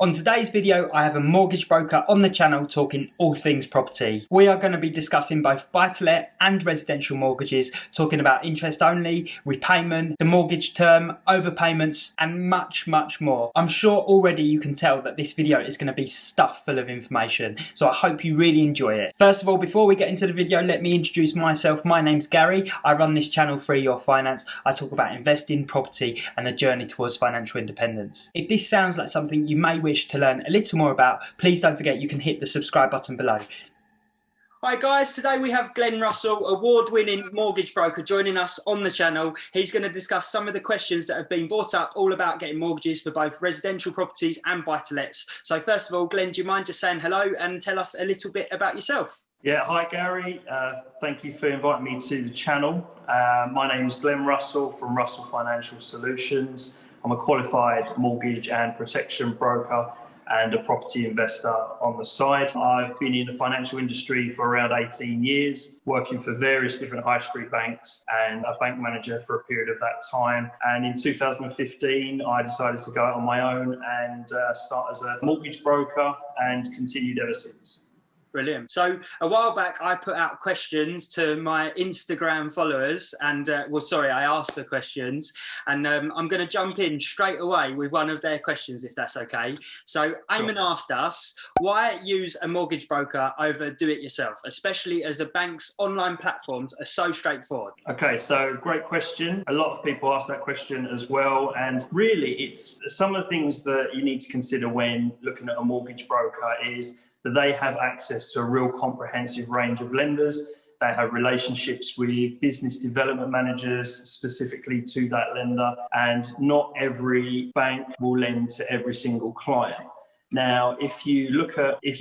On today's video, I have a mortgage broker on the channel talking all things property. We are going to be discussing both buy-to-let and residential mortgages, talking about interest only, repayment, the mortgage term, overpayments, and much, much more. I'm sure already you can tell that this video is going to be stuffed full of information, so I hope you really enjoy it. First of all, before we get into the video, let me introduce myself. My name's Gary. I run this channel Free Your Finance. I talk about investing, property, and the journey towards financial independence. If this sounds like something you may wish to learn a little more about, please don't forget you can hit the subscribe button below. Hi guys, today we have Glen Russell, award-winning mortgage broker, joining us on the channel. He's going to discuss some of the questions that have been brought up all about getting mortgages for both residential properties and buy-to-lets. So first of all, Glen, do you mind just saying hello and tell us a little bit about yourself? Yeah, hi Gary. Thank you for inviting me to the channel. My name is Glen Russell from Russell Financial Solutions. I'm a qualified mortgage and protection broker and a property investor on the side. I've been in the financial industry for around 18 years, working for various different high street banks and a bank manager for a period of that time. And in 2015, I decided to go out on my own and start as a mortgage broker and continued ever since. Brilliant. So a while back, I put out questions to my Instagram followers and, I asked the questions and I'm going to jump in straight away with one of their questions, if that's okay. So Eamon asked us, why use a mortgage broker over do-it-yourself, especially as the bank's online platforms are so straightforward? Okay, so great question. A lot of people ask that question as well. And really, it's some of the things that you need to consider when looking at a mortgage broker is that they have access to a real comprehensive range of lenders. They have relationships with business development managers specifically to that lender, and not every bank will lend to every single client. Now, if you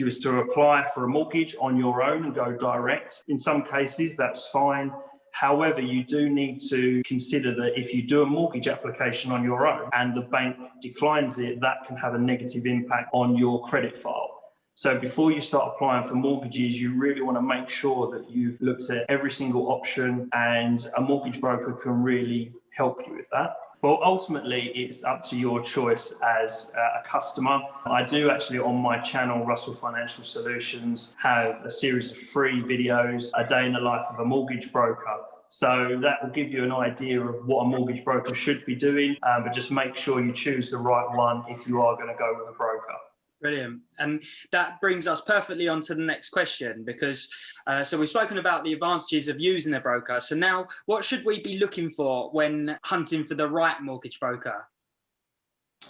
was to apply for a mortgage on your own and go direct, in some cases that's fine. However, you do need to consider that if you do a mortgage application on your own and the bank declines it, that can have a negative impact on your credit file. So before you start applying for mortgages, you really want to make sure that you've looked at every single option, and a mortgage broker can really help you with that. Well, ultimately, it's up to your choice as a customer. I do actually, on my channel, Russell Financial Solutions, have a series of free videos, a day in the life of a mortgage broker. So that will give you an idea of what a mortgage broker should be doing, but just make sure you choose the right one if you are going to go with a broker. Brilliant. And that brings us perfectly on to the next question, because so we've spoken about the advantages of using a broker. So now, what should we be looking for when hunting for the right mortgage broker?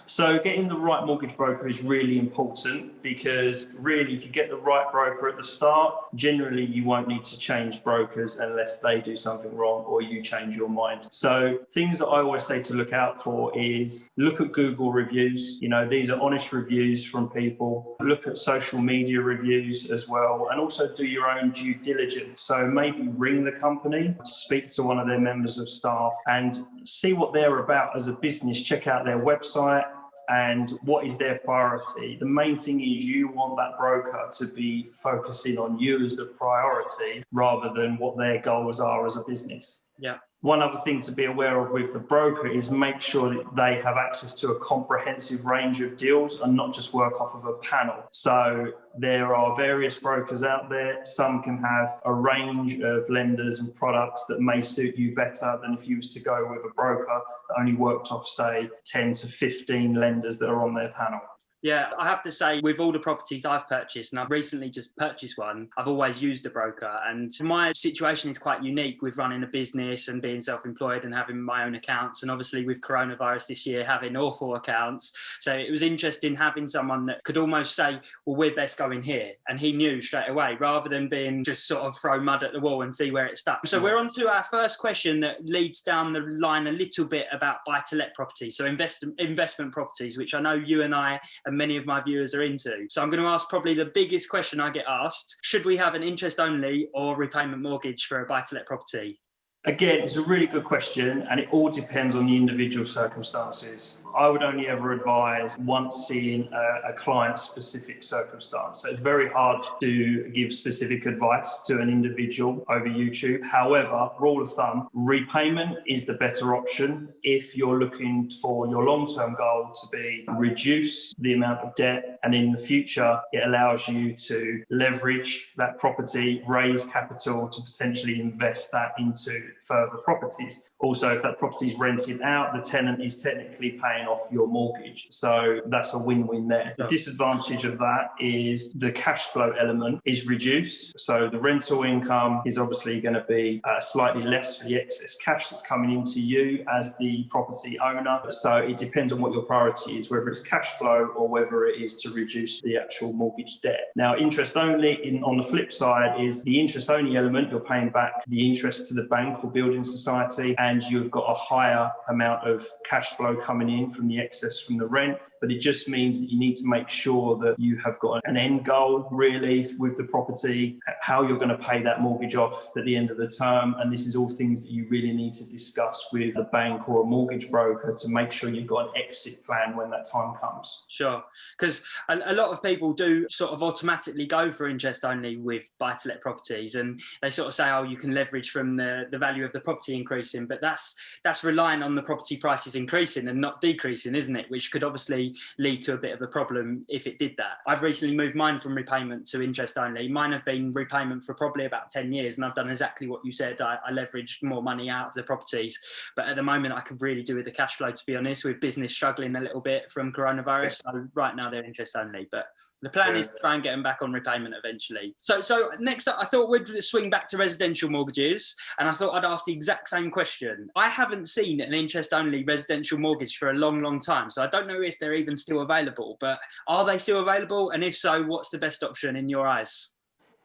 So getting the right mortgage broker is really important, because really if you get the right broker at the start, generally you won't need to change brokers unless they do something wrong or you change your mind. So things that I always say to look out for is look at Google reviews. You know, these are honest reviews from people. Look at social media reviews as well, and also do your own due diligence. So maybe ring the company, speak to one of their members of staff and see what they're about as a business. Check out their website and what is their priority. The main thing is you want that broker to be focusing on you as the priority rather than what their goals are as a business. Yeah. One other thing to be aware of with the broker is make sure that they have access to a comprehensive range of deals and not just work off of a panel. So there are various brokers out there. Some can have a range of lenders and products that may suit you better than if you was to go with a broker that only worked off, say, 10 to 15 lenders that are on their panel. Yeah, I have to say, with all the properties I've purchased, and I've recently just purchased one, I've always used a broker. And my situation is quite unique with running a business and being self-employed and having my own accounts. And obviously with coronavirus this year, having awful accounts. So it was interesting having someone that could almost say, well, we're best going here. And he knew straight away, rather than being just sort of throw mud at the wall and see where it stuck. So we're on to our first question that leads down the line a little bit about buy-to-let properties. So investment properties, which I know you and I and many of my viewers are into. So I'm going to ask probably the biggest question I get asked: should we have an interest only or repayment mortgage for a buy-to-let property? Again, it's a really good question, and it all depends on the individual circumstances. I would only ever advise once seeing a client-specific circumstance. So it's very hard to give specific advice to an individual over YouTube. However, rule of thumb, repayment is the better option if you're looking for your long-term goal to be reduce the amount of debt, and in the future, it allows you to leverage that property, raise capital to potentially invest that into further properties. Also, if that property is rented out, the tenant is technically paying off your mortgage. So that's a win-win there. The disadvantage of that is the cash flow element is reduced. So the rental income is obviously going to be slightly less for the excess cash that's coming into you as the property owner. So it depends on what your priority is, whether it's cash flow or whether it is to reduce the actual mortgage debt. Now, interest only, on the flip side, is the interest only element. You're paying back the interest to the bank or building society, and you've got a higher amount of cash flow coming in from the excess from the rent. But it just means that you need to make sure that you have got an end goal really with the property, how you're going to pay that mortgage off at the end of the term. And this is all things that you really need to discuss with a bank or a mortgage broker to make sure you've got an exit plan when that time comes. Sure, because a lot of people do sort of automatically go for interest only with buy-to-let properties, and they sort of say, oh, you can leverage from the value of the property increasing, but that's relying on the property prices increasing and not decreasing, isn't it? Which could obviously lead to a bit of a problem if it did that. I've recently moved mine from repayment to interest only. Mine have been repayment for probably about 10 years, and I've done exactly what you said. I leveraged more money out of the properties, but at the moment I could really do with the cash flow, to be honest, with business struggling a little bit from coronavirus. So right now they're interest only, but the plan is to try and get them back on repayment eventually. So next up, I thought we'd swing back to residential mortgages, and I thought I'd ask the exact same question. I haven't seen an interest-only residential mortgage for a long, long time, so I don't know if they're even still available, but are they still available? And if so, what's the best option in your eyes?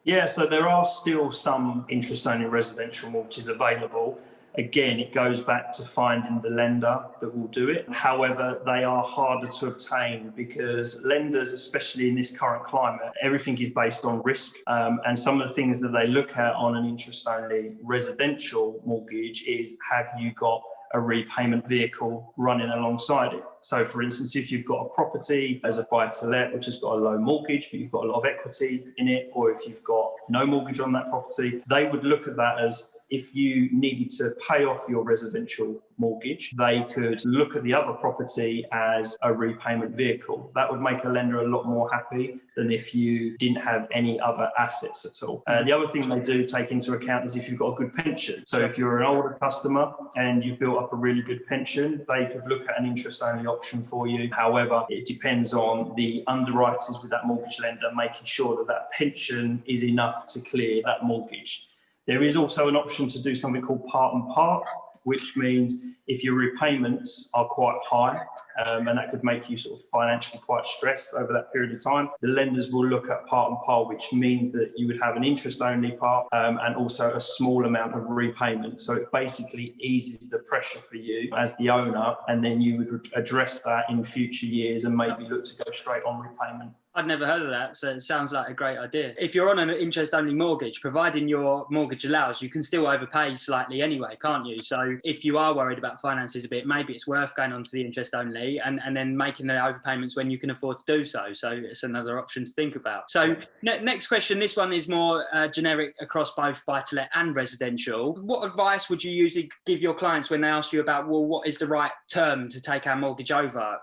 Yeah, so there are still some interest-only residential mortgages available. Again, it goes back to finding the lender that will do it. However, they are harder to obtain because lenders, especially in this current climate, everything is based on risk. And some of the things that they look at on an interest-only residential mortgage is, have you got a repayment vehicle running alongside it? So for instance, if you've got a property as a buy-to-let which has got a low mortgage but you've got a lot of equity in it, or if you've got no mortgage on that property, they would look at that as, if you needed to pay off your residential mortgage, they could look at the other property as a repayment vehicle. That would make a lender a lot more happy than if you didn't have any other assets at all. The other thing they do take into account is if you've got a good pension. So if you're an older customer and you've built up a really good pension, they could look at an interest-only option for you. However, it depends on the underwriters with that mortgage lender making sure that that pension is enough to clear that mortgage. There is also an option to do something called part and part, which means if your repayments are quite high, and that could make you sort of financially quite stressed over that period of time, the lenders will look at part and part, which means that you would have an interest-only part and also a small amount of repayment. So it basically eases the pressure for you as the owner, and then you would address that in future years and maybe look to go straight on repayment. I'd never heard of that, so it sounds like a great idea. If you're on an interest-only mortgage, providing your mortgage allows, you can still overpay slightly anyway, can't you? So if you are worried about finances a bit, maybe it's worth going on to the interest-only and then making the overpayments when you can afford to do so. So it's another option to think about. So next question, this one is more generic across both buy-to-let and residential. What advice would you usually give your clients when they ask you about, well, what is the right term to take our mortgage over?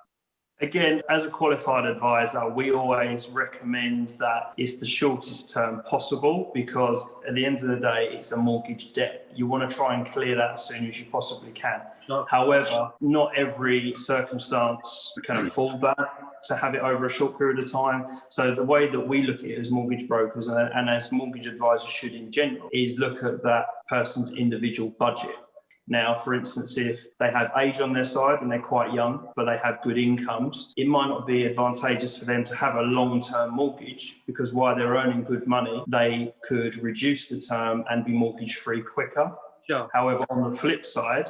Again, as a qualified advisor, we always recommend that it's the shortest term possible, because at the end of the day, it's a mortgage debt. You want to try and clear that as soon as you possibly can. Sure. However, not every circumstance can afford that, to have it over a short period of time. So the way that we look at it as mortgage brokers and as mortgage advisors should in general is look at that person's individual budget. Now, for instance, if they have age on their side and they're quite young, but they have good incomes, it might not be advantageous for them to have a long-term mortgage, because while they're earning good money, they could reduce the term and be mortgage-free quicker. Sure. However, on the flip side,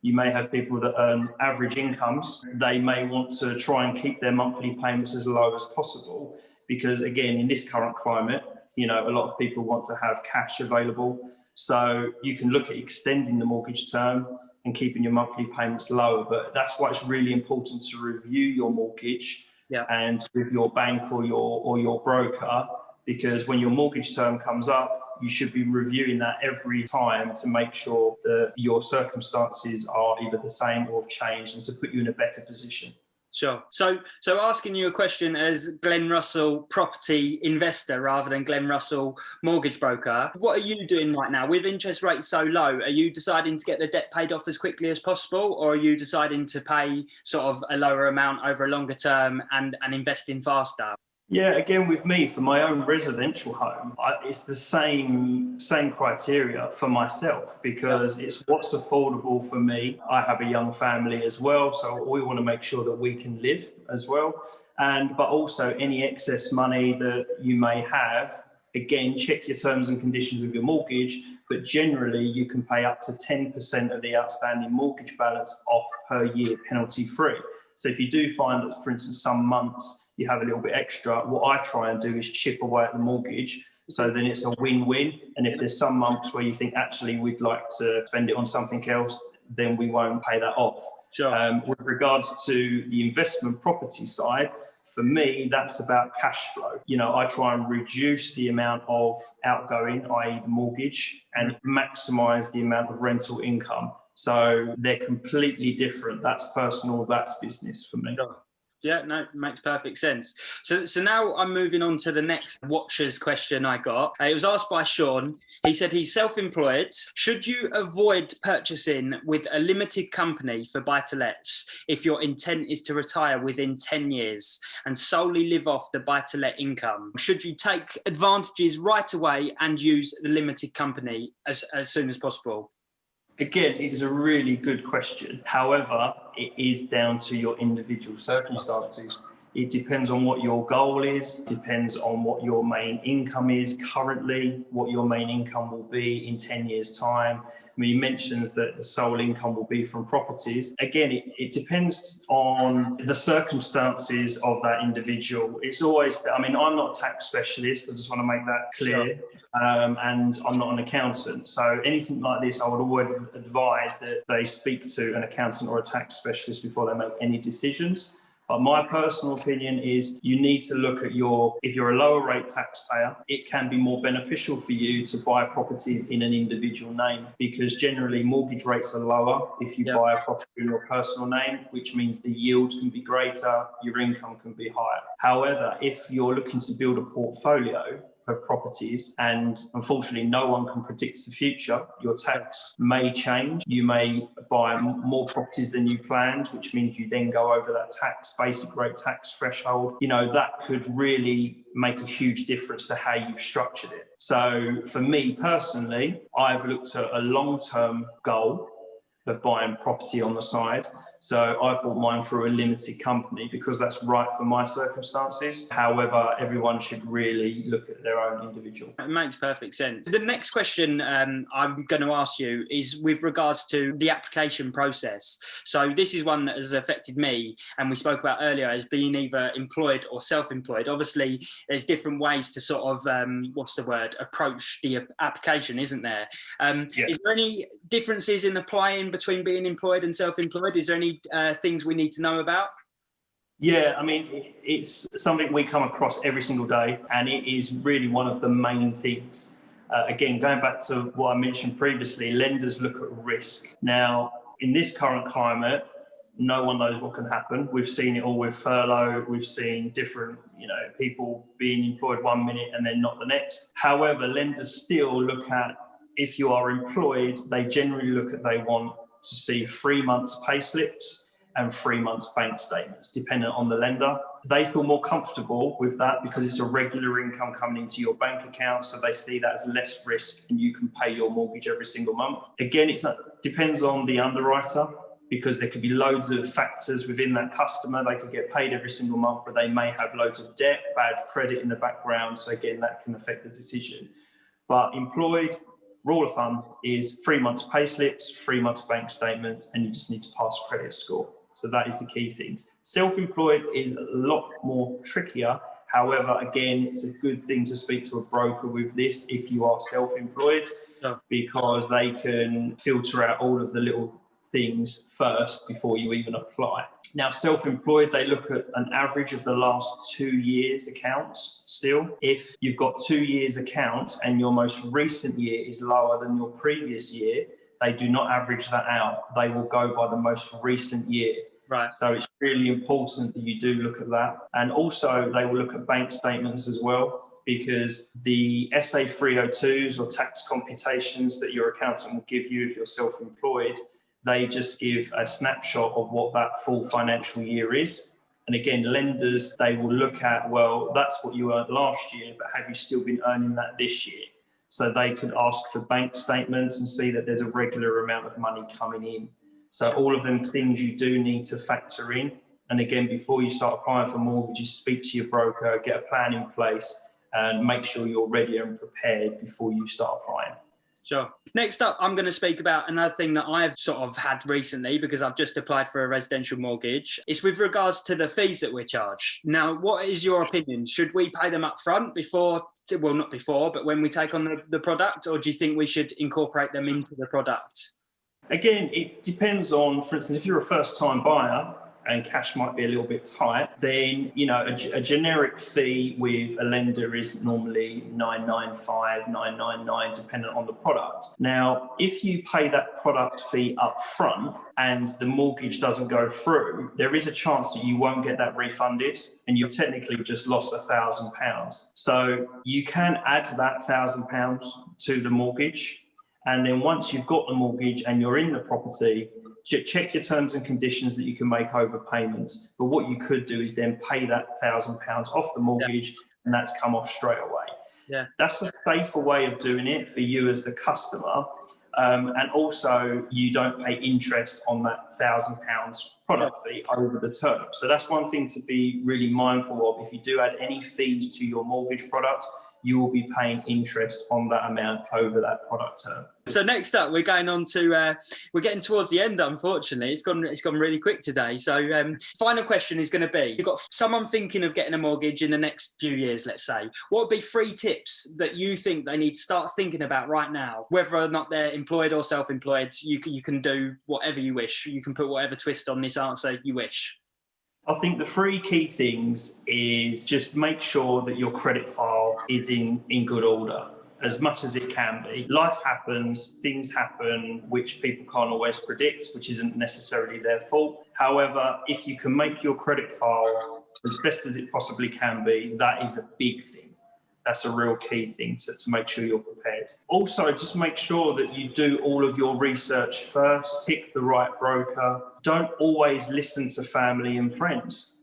you may have people that earn average incomes. They may want to try and keep their monthly payments as low as possible, because again, in this current climate, a lot of people want to have cash available. So you can look at extending the mortgage term and keeping your monthly payments lower. But that's why it's really important to review your mortgage and with your bank or your broker, because when your mortgage term comes up, you should be reviewing that every time to make sure that your circumstances are either the same or have changed, and to put you in a better position. Sure. So asking you a question as Glen Russell property investor rather than Glen Russell mortgage broker, what are you doing right now? With interest rates so low, are you deciding to get the debt paid off as quickly as possible, or are you deciding to pay sort of a lower amount over a longer term and investing faster? Yeah, again, with me, for my own residential home, it's the same criteria for myself, because it's what's affordable for me. I have a young family as well, so we want to make sure that we can live as well. But also any excess money that you may have, again, check your terms and conditions with your mortgage, but generally you can pay up to 10% of the outstanding mortgage balance off per year, penalty free. So if you do find that, for instance, some months you have a little bit extra, what I try and do is chip away at the mortgage. So then it's a win-win. And if there's some months where you think, actually, we'd like to spend it on something else, then we won't pay that off. Sure. With regards to the investment property side, for me, that's about cash flow. You know, I try and reduce the amount of outgoing, i.e. the mortgage, and maximise the amount of rental income. So they're completely different. That's personal, that's business for me. Sure. Yeah, no, makes perfect sense. So now I'm moving on to the next watcher's question I got. It was asked by Sean. He said he's self-employed. Should you avoid purchasing with a limited company for buy-to-lets if your intent is to retire within 10 years and solely live off the buy-to-let income? Should you take advantages right away and use the limited company as soon as possible? Again, it's a really good question. However, it is down to your individual circumstances. It depends on what your goal is, depends on what your main income is currently, what your main income will be in 10 years' time. I mean, you mentioned that the sole income will be from properties. Again, it depends on the circumstances of that individual. It's always, I mean, I'm not a tax specialist, I just want to make that clear. Sure. And I'm not an accountant. So anything like this, I would always advise that they speak to an accountant or a tax specialist before they make any decisions. But my personal opinion is you need to look at if you're a lower rate taxpayer, it can be more beneficial for you to buy properties in an individual name, because generally mortgage rates are lower if you buy a property in your personal name, which means the yield can be greater, your income can be higher. However, if you're looking to build a portfolio of properties, and unfortunately no one can predict the future, your tax may change. You may buy more properties than you planned, which means you then go over that basic rate tax threshold. You know, that could really make a huge difference to how you've structured it. So for me personally, I've looked at a long-term goal of buying property on the side. So I bought mine through a limited company because that's right for my circumstances. However, everyone should really look at their own individual. It makes perfect sense. The next question I'm going to ask you is with regards to the application process. So this is one that has affected me, and we spoke about earlier as being either employed or self-employed. Obviously, there's different ways to sort of, approach the application, isn't there? Is there any differences in applying between being employed and self-employed? Is there any things we need to know about? Yeah, I mean, it's something we come across every single day, and it is really one of the main things. Again, going back to what I mentioned previously, lenders look at risk. Now, in this current climate, no one knows what can happen. We've seen it all with furlough. We've seen different, people being employed one minute and then not the next. However, lenders still look at, if you are employed, they generally they want to see 3 months pay slips and 3 months bank statements, dependent on the lender. They feel more comfortable with that because it's a regular income coming into your bank account, so they see that as less risk and you can pay your mortgage every single month. Again, it depends on the underwriter, because there could be loads of factors within that customer. They could get paid every single month, but they may have loads of debt, bad credit in the background, so again, that can affect the decision. But employed, rule of thumb is 3 months pay slips, 3 months bank statements, and you just need to pass credit score. So that is the key things. Self-employed is a lot more trickier. However, again, it's a good thing to speak to a broker with this if you are self-employed. Sure. because they can filter out all of the little things first before you even apply. Now, self-employed, they look at an average of the last 2 years accounts still. If you've got 2 years account and your most recent year is lower than your previous year, they do not average that out. They will go by the most recent year. Right. So it's really important that you do look at that. And also they will look at bank statements as well, because the SA 302s or tax computations that your accountant will give you if you're self-employed, they just give a snapshot of what that full financial year is. And again, lenders, they will look at, well, that's what you earned last year, but have you still been earning that this year? So they could ask for bank statements and see that there's a regular amount of money coming in. So all of them things you do need to factor in. And again, before you start applying for mortgages, speak to your broker, get a plan in place, and make sure you're ready and prepared before you start applying. Sure. Next up, I'm going to speak about another thing that I've sort of had recently because I've just applied for a residential mortgage. It's with regards to the fees that we're charged. Now, what is your opinion? Should we pay them up front before, well, not before, but when we take on the product, or do you think we should incorporate them into the product? Again, it depends on, for instance, if you're a first-time buyer and cash might be a little bit tight, then a generic fee with a lender is normally $995, $999, depending on the product. Now, if you pay that product fee up front and the mortgage doesn't go through, there is a chance that you won't get that refunded, and you've technically just lost £1,000. So you can add that £1,000 to the mortgage. And then once you've got the mortgage and you're in the property, check your terms and conditions that you can make overpayments. But what you could do is then pay that £1,000 off the mortgage, and that's come off straight away. Yeah. That's a safer way of doing it for you as the customer. And also you don't pay interest on that £1,000 product fee over the term. So that's one thing to be really mindful of. If you do add any fees to your mortgage product, you will be paying interest on that amount over that product term. So next up, we're going on to, we're getting towards the end, unfortunately. It's gone really quick today. So final question is going to be, you've got someone thinking of getting a mortgage in the next few years, let's say. What would be 3 tips that you think they need to start thinking about right now? Whether or not they're employed or self-employed, you can do whatever you wish. You can put whatever twist on this answer you wish. I think the 3 key things is just make sure that your credit file is in good order, as much as it can be. Life happens, things happen, which people can't always predict, which isn't necessarily their fault. However, if you can make your credit file as best as it possibly can be, that is a big thing. That's a real key thing to make sure you're prepared. Also, just make sure that you do all of your research first, pick the right broker. Don't always listen to family and friends.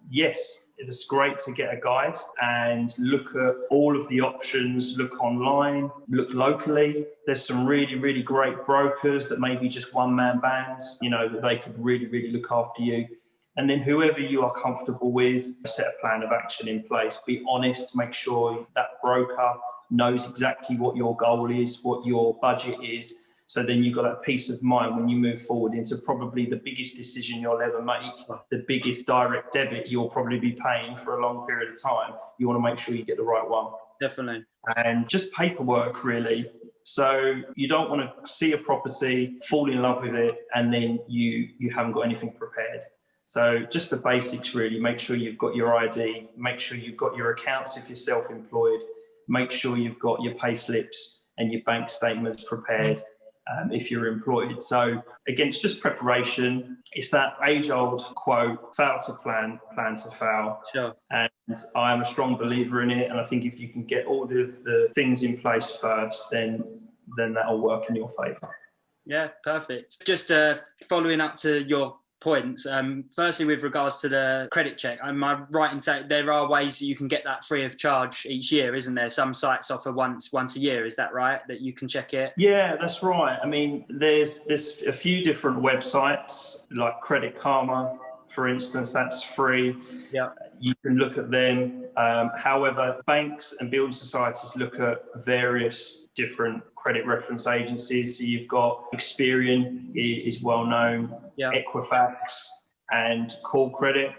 Yes, it's great to get a guide and look at all of the options, look online, look locally. There's some really, really great brokers that may be just one-man bands, that they could really, really look after you. And then whoever you are comfortable with, set a plan of action in place. Be honest, make sure that broker knows exactly what your goal is, what your budget is. So then you've got that peace of mind when you move forward into probably the biggest decision you'll ever make, the biggest direct debit you'll probably be paying for a long period of time. You want to make sure you get the right one. Definitely. And just paperwork, really. So you don't want to see a property, fall in love with it, and then you haven't got anything prepared. So just the basics, really. Make sure you've got your ID, make sure you've got your accounts if you're self-employed, make sure you've got your pay slips and your bank statements prepared if you're employed. So again, it's just preparation. It's that age-old quote, fail to plan, plan to fail. Sure. And I am a strong believer in it. And I think if you can get all of the things in place first, then that'll work in your favour. Yeah, perfect. Just following up to your points. Firstly, with regards to the credit check, am I right in saying there are ways that you can get that free of charge each year, isn't there? Some sites offer once a year, is that right? That you can check it? Yeah, that's right. I mean, there's a few different websites like Credit Karma, for instance, that's free. Yeah. You can look at them. However, banks and building societies look at various different credit reference agencies. So you've got Experian is well known, yeah. Equifax and Call Credit.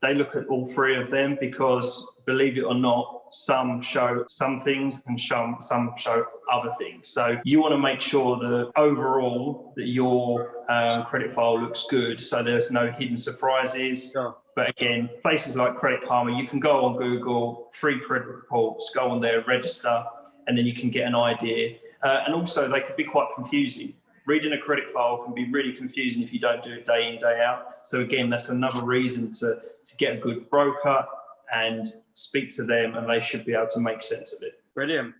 they look at all three of them because, believe it or not, some show some things and some show other things. So you want to make sure that overall that your credit file looks good, so there's no hidden surprises. Sure. But again, places like Credit Karma, you can go on Google, free credit reports, go on there, register, and then you can get an idea. And also, they could be quite confusing. Reading a credit file can be really confusing if you don't do it day in, day out. So again, that's another reason to get a good broker and speak to them, and they should be able to make sense of it. Brilliant.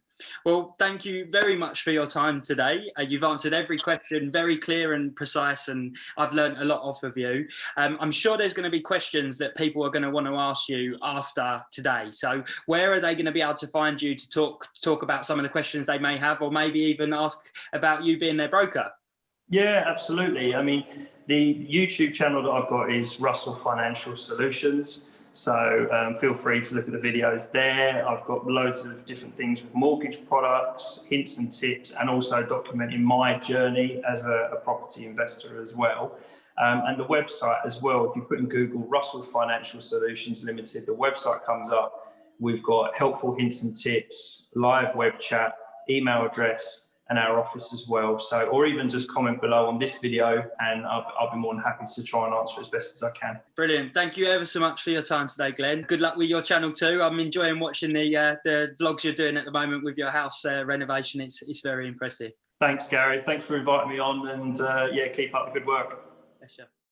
Well, thank you very much for your time today. You've answered every question very clear and precise, and I've learned a lot off of you. I'm sure there's going to be questions that people are going to want to ask you after today. So where are they going to be able to find you to talk about some of the questions they may have, or maybe even ask about you being their broker? Yeah, absolutely. I mean, the YouTube channel that I've got is Russell Financial Solutions. So feel free to look at the videos there. I've got loads of different things with mortgage products, hints and tips, and also documenting my journey as a property investor as well. And the website as well, if you put in Google Russell Financial Solutions Limited, the website comes up. We've got helpful hints and tips, live web chat, email address, and our office as well. So, or even just comment below on this video, and I'll be more than happy to try and answer as best as I can. Brilliant. Thank you ever so much for your time today, Glenn. Good luck with your channel too. I'm enjoying watching the vlogs you're doing at the moment with your house renovation. It's very impressive. Thanks, Gary. Thanks for inviting me on, and yeah, keep up the good work. Pleasure.